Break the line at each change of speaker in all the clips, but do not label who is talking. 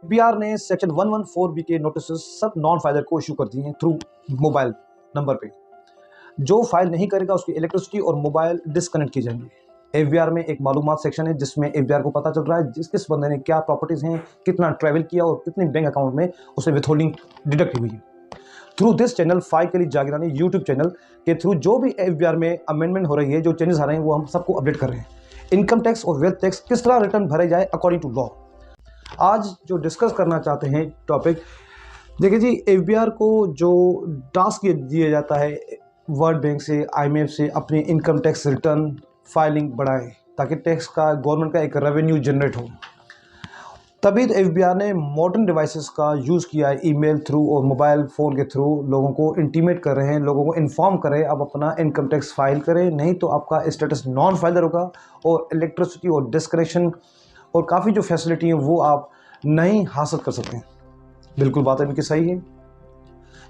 FBR ने section 114 B के notice सब नॉन फाइलर को इशू कर दिए हैं थ्रू मोबाइल नंबर पे। जो फाइल नहीं करेगा उसकी इलेक्ट्रिसिटी और मोबाइल डिसकनेक्ट की जाएंगी। एफबीआर में एक मालूमात सेक्शन है जिसमें एफबीआर को पता चल रहा है जिस किस बंदे ने क्या प्रॉपर्टीज हैं, कितना ट्रैवल किया और कितने बैंक अकाउंट में उसे विथहोल्डिंग डिडक्ट हुई है। थ्रू दिस चैनल फाइल के लिए जागरानी यूट्यूब चैनल के थ्रू जो भी एफबीआर में अमेंडमेंट हो रही है, जो चेंजेस आ रहे हैं, वो हम सबको अपडेट कर रहे हैं। इनकम टैक्स और वेल्थ टैक्स किस तरह रिटर्न भरे जाए अकॉर्डिंग टू लॉ। आज जो डिस्कस करना चाहते हैं टॉपिक, देखिए जी, एफबीआर को जो टास्क दिया जाता है वर्ल्ड बैंक से, आईएमएफ से, अपनी इनकम टैक्स रिटर्न फाइलिंग बढ़ाएं ताकि टैक्स का गवर्नमेंट का एक रेवेन्यू जनरेट हो। तभी तो एफबीआर ने मॉडर्न डिवाइसेस का यूज़ किया है, ईमेल थ्रू और मोबाइल फ़ोन के थ्रू लोगों को इंटीमेट कर रहे हैं, लोगों को इन्फॉर्म कर रहे हैं आप अपना इनकम टैक्स फाइल करें, नहीं तो आपका स्टेटस नॉन फाइलर होगा और इलेक्ट्रिसिटी और डिस्कनेक्शन और काफ़ी जो फैसिलिटी है वो आप नहीं हासिल कर सकते हैं। बिल्कुल बात इनकी सही है।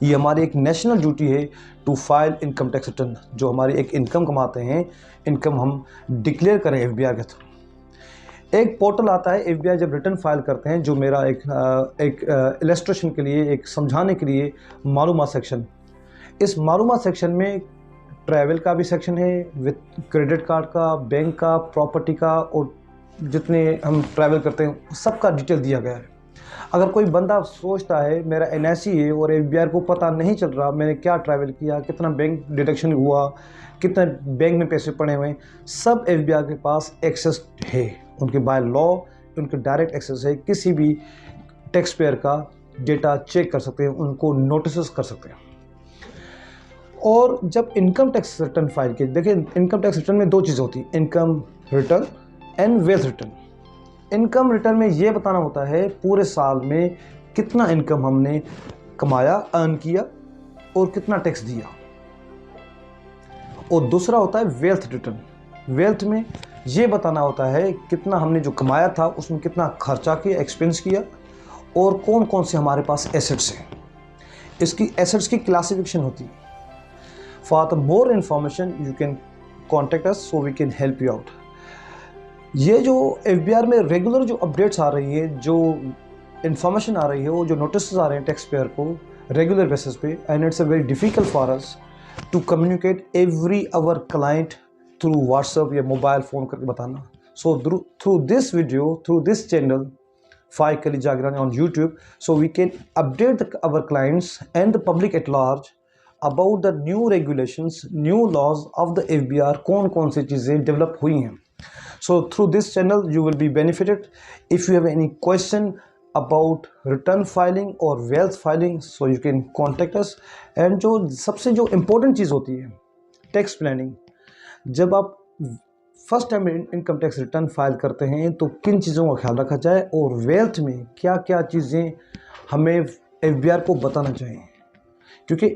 ये हमारी एक नेशनल ड्यूटी है to file income tax return. जो हमारी एक इनकम कमाते हैं, इनकम हम डिक्लेयर करें एफबीआर के थ्रू। एक पोर्टल आता है एफबीआर जब रिटर्न फाइल करते हैं, जो मेरा एक इलस्ट्रेशन के लिए, एक समझाने के लिए मालूमात सेक्शन। इस मालूमात सेक्शन में ट्रैवल का भी सेक्शन है, विद क्रेडिट कार्ड का, बैंक का, प्रॉपर्टी का, और जितने हम ट्रैवल करते हैं सबका डिटेल दिया गया है। अगर कोई बंदा सोचता है मेरा एनआईसी है और एफबीआर को पता नहीं चल रहा मैंने क्या ट्रैवल किया, कितना बैंक डिडक्शन हुआ, कितने बैंक में पैसे पड़े हुए, सब एफबीआर के पास एक्सेस है। उनके बाय लॉ उनके डायरेक्ट एक्सेस है, किसी भी टैक्स पेयर का डेटा चेक कर सकते हैं, उनको नोटिस कर सकते हैं। और जब इनकम टैक्स रिटर्न फाइल के, देखिए इनकम टैक्स रिटर्न में दो चीज़ होती है, income return and wealth return. Income return में ये बताना होता है पूरे साल में कितना इनकम हमने कमाया, अर्न किया और कितना टैक्स दिया। और दूसरा होता है वेल्थ रिटर्न। वेल्थ में ये बताना होता है कितना हमने जो कमाया था उसमें कितना खर्चा किया, एक्सपेंस किया, और कौन कौन से हमारे पास एसेट्स हैं। इसकी एसेट्स की क्लासिफिकेशन होती है। For the more information you can contact us so we can help you out. ये जो एफबीआर में रेगुलर जो अपडेट्स आ रही है, जो इन्फॉर्मेशन आ रही है, वो जो नोटिस आ रहे हैं टैक्स पेयर को रेगुलर बेसिस पे, and it's a very difficult for us to communicate every our client through WhatsApp या मोबाइल फ़ोन करके बताना। So through this video, through this channel file के लिए जागरानी on YouTube, so we can update our clients and the public at large about the new regulations, new laws of the FBR, कौन कौन सी चीज़ें develop हुई हैं। So through this channel you will be benefited. If you have any question about return filing or wealth filing, so you can contact us. And जो सबसे जो important चीज़ होती है टैक्स प्लानिंग, जब आप first time income tax return file करते हैं तो किन चीज़ों का ख्याल रखा जाए, और वेल्थ में क्या क्या चीज़ें हमें एफबीआर को बताना चाहिए। क्योंकि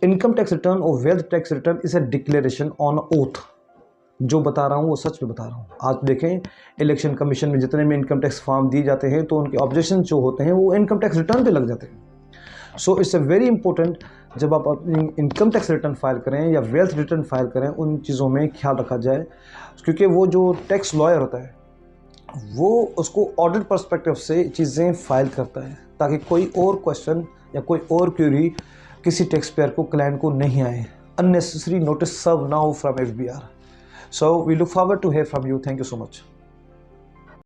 इनकम टैक्स रिटर्न और wealth tax return is a declaration on oath. जो बता रहा हूँ वो सच में बता रहा हूँ। आज देखें इलेक्शन कमीशन में जितने में इनकम टैक्स फॉर्म दिए जाते हैं तो उनके ऑब्जेक्शन जो होते हैं वो इनकम टैक्स रिटर्न पे लग जाते हैं। So it's a very important, जब आप अपनी इनकम टैक्स रिटर्न फाइल करें या वेल्थ रिटर्न फाइल करें, उन चीज़ों में ख्याल रखा जाए। क्योंकि वो जो टैक्स लॉयर होता है वो उसको ऑडिट पर्सपेक्टिव से चीज़ें फाइल करता है ताकि कोई और क्वेश्चन या कोई और क्वेरी किसी टैक्स पेयर को, क्लाइंट को नहीं आए, अननेसेसरी नोटिस सर्व ना हो from FBR. So we look forward to hear from you. Thank you so much.